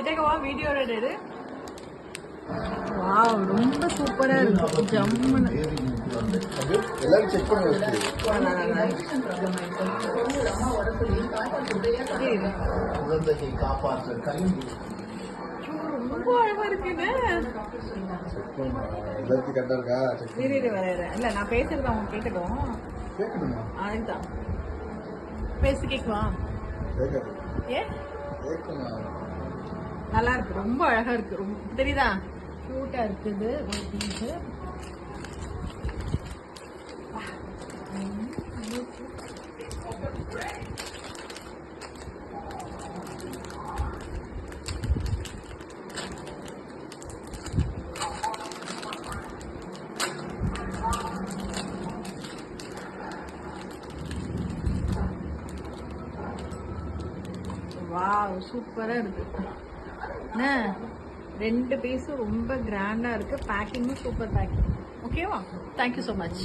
கிட்டக்கவா video எடு. Wow ரொம்ப சூப்பரா இருக்கு. ஜம்முன்னு எல்லாரும் செக் பண்ணி குழந்தையை காப்பாற்ற கல்வி ரொம்ப அழகா இருக்குங்க. எல்லாத்தையும் கரெக்டா இருக்கா? இல்ல நான் பேசுறது அவங்க கேட்கட்டும். கேட்கணுமா? அதுதான் பேசு. கேட்குவா? ஏன் நல்லா இருக்கு. ரொம்ப அழகா இருக்கு. ரொம்ப தெரியுதா? கியூட்டா இருக்குது. ஒரு பீஸு வாவ் சூப்பரா இருக்கு. என்ன 2 பீஸும் ரொம்ப கிராண்டா இருக்கு. பேக்கிங்கும் சூப்பர் பேக்கிங். ஓகேவா? Thank you so much.